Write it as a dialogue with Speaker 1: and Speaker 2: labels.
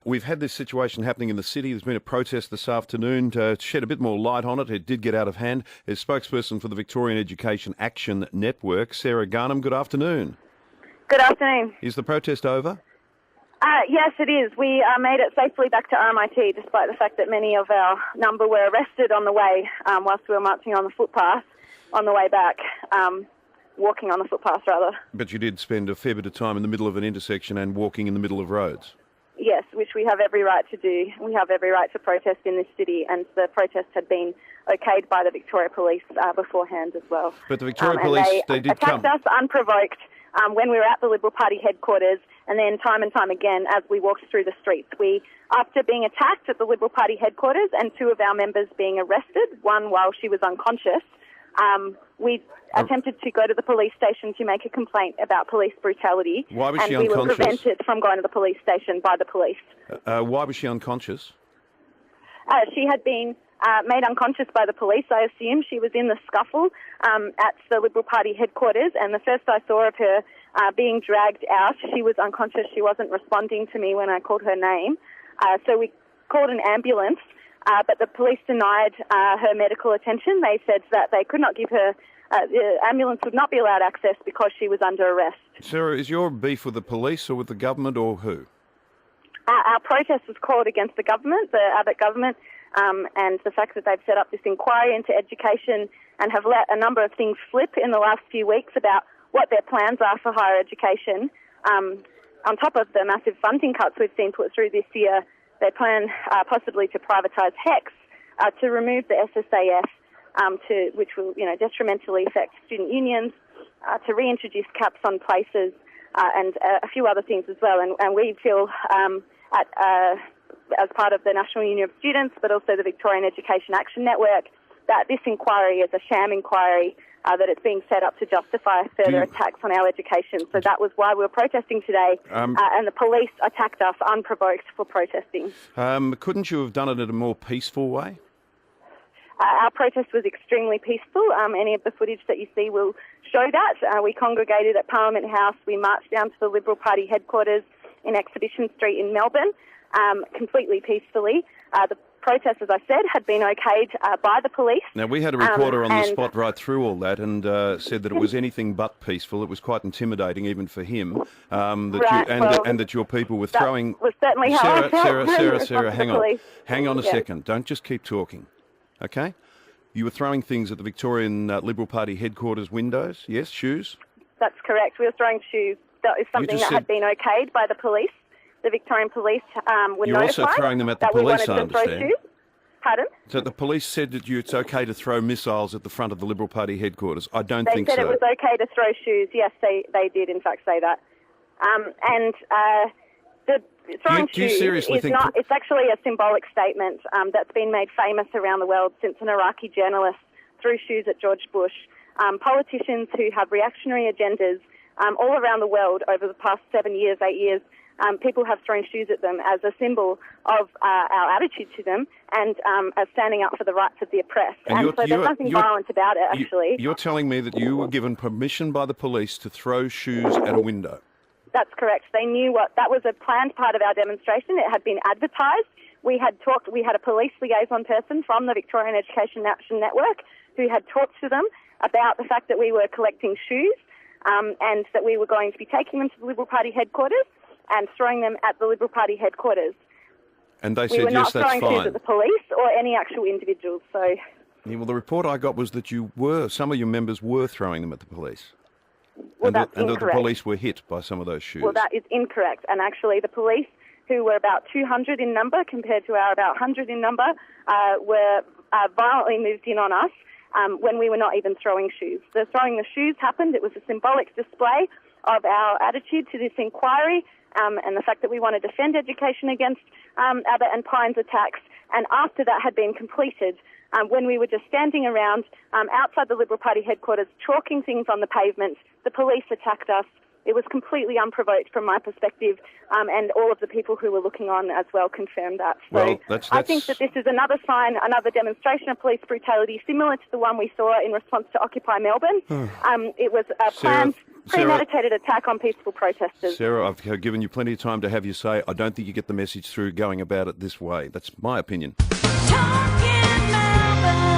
Speaker 1: We've had this situation happening in the city. There's been a protest this afternoon. To shed a bit more light on it, it did get out of hand. As spokesperson for the Victorian Education Action Network, Sarah Garnham, good afternoon.
Speaker 2: Good afternoon.
Speaker 1: Is the protest over?
Speaker 2: Yes, it is. We made it safely back to RMIT, despite the fact that many of our number were arrested on the way whilst we were marching on the footpath on the way back, walking on the footpath, rather.
Speaker 1: But you did spend a fair bit of time in the middle of an intersection and walking in the middle of roads.
Speaker 2: Yes, which we have every right to do. We have every right to protest in this city, and the protest had been okayed by the Victoria Police beforehand as well.
Speaker 1: But the Victoria Police, they did
Speaker 2: attacked us unprovoked when we were at the Liberal Party headquarters, and then time and time again as we walked through the streets. After being attacked at the Liberal Party headquarters and two of our members being arrested, one while she was unconscious, we attempted to go to the police station to make a complaint about police brutality.
Speaker 1: Why was she
Speaker 2: unconscious? And we were prevented from going to the police station by the police.
Speaker 1: Why was she unconscious?
Speaker 2: She had been made unconscious by the police. I assume she was in the scuffle at the Liberal Party headquarters, and the first I saw of her being dragged out, she was unconscious. She wasn't responding to me when I called her name. So we called an ambulance, but the police denied her medical attention. They said that they could not give her, the ambulance would not be allowed access because she was under arrest.
Speaker 1: Sarah, is your beef with the police or with the government or who?
Speaker 2: Our protest was called against the government, the Abbott government, and the fact that they've set up this inquiry into education and have let a number of things slip in the last few weeks about what their plans are for higher education. On top of the massive funding cuts we've seen put through this year, they plan possibly to privatise HECS, to remove the SSAF, which will detrimentally affect student unions, to reintroduce caps on places, and a few other things as well. And we feel as part of the National Union of Students, but also the Victorian Education Action Network, that this inquiry is a sham inquiry, that it's being set up to justify further attacks on our education. So that was why we were protesting today, and the police attacked us unprovoked for protesting.
Speaker 1: Couldn't you have done it in a more peaceful way?
Speaker 2: Our protest was extremely peaceful. Any of the footage that you see will show that. We congregated at Parliament House. We marched down to the Liberal Party headquarters in Exhibition Street in Melbourne, completely peacefully. The protest, as I said, had been okayed by the police.
Speaker 1: Now, we had a reporter on the spot right through all that and said that it was anything but peaceful. It was quite intimidating even for him, that your people were throwing...
Speaker 2: was certainly how I felt.
Speaker 1: Sarah, hang on a second. Don't just keep talking, okay? You were throwing things at the Victorian Liberal Party headquarters windows, yes, shoes?
Speaker 2: That's correct. We were throwing shoes. That is something that had been okayed by the police. The Victorian police were
Speaker 1: You're
Speaker 2: notified
Speaker 1: also throwing them at the
Speaker 2: that
Speaker 1: police,
Speaker 2: we wanted to throw shoes. Pardon?
Speaker 1: So the police said that it's okay to throw missiles at the front of the Liberal Party headquarters. I don't think so.
Speaker 2: They said it was okay to throw shoes. Yes, they did in fact say that. The throwing shoes is not. It's actually a symbolic statement that's been made famous around the world since an Iraqi journalist threw shoes at George Bush. Politicians who have reactionary agendas all around the world over the past 7 years, 8 years, people have thrown shoes at them as a symbol of our attitude to them and as standing up for the rights of the oppressed. And so there's nothing violent about it, actually.
Speaker 1: You're telling me that you were given permission by the police to throw shoes at a window?
Speaker 2: That's correct. They knew that was a planned part of our demonstration. It had been advertised. We had a police liaison person from the Victorian Education Action Network who had talked to them about the fact that we were collecting shoes and that we were going to be taking them to the Liberal Party headquarters and throwing them at the Liberal Party headquarters.
Speaker 1: And they said,
Speaker 2: yes, that's fine. We were not throwing shoes at the police or any actual individuals. So,
Speaker 1: yeah, well, the report I got was that some of your members were throwing them at the police.
Speaker 2: Well, that's incorrect.
Speaker 1: And that the police were hit by some of those shoes.
Speaker 2: Well, that is incorrect. And actually, the police, who were about 200 in number compared to our about 100 in number, were violently moved in on us when we were not even throwing shoes. The throwing the shoes happened. It was a symbolic display of our attitude to this inquiry and the fact that we want to defend education against Abbott and Pyne's attacks. And after that had been completed, when we were just standing around outside the Liberal Party headquarters, chalking things on the pavement, the police attacked us. It was completely unprovoked from my perspective, and all of the people who were looking on as well confirmed that. So I think that this is another sign, another demonstration of police brutality, similar to the one we saw in response to Occupy Melbourne. It was a planned premeditated attack on peaceful protesters.
Speaker 1: Sarah, I've given you plenty of time to have your say. I don't think you get the message through going about it this way. That's my opinion.
Speaker 3: Talking Melbourne.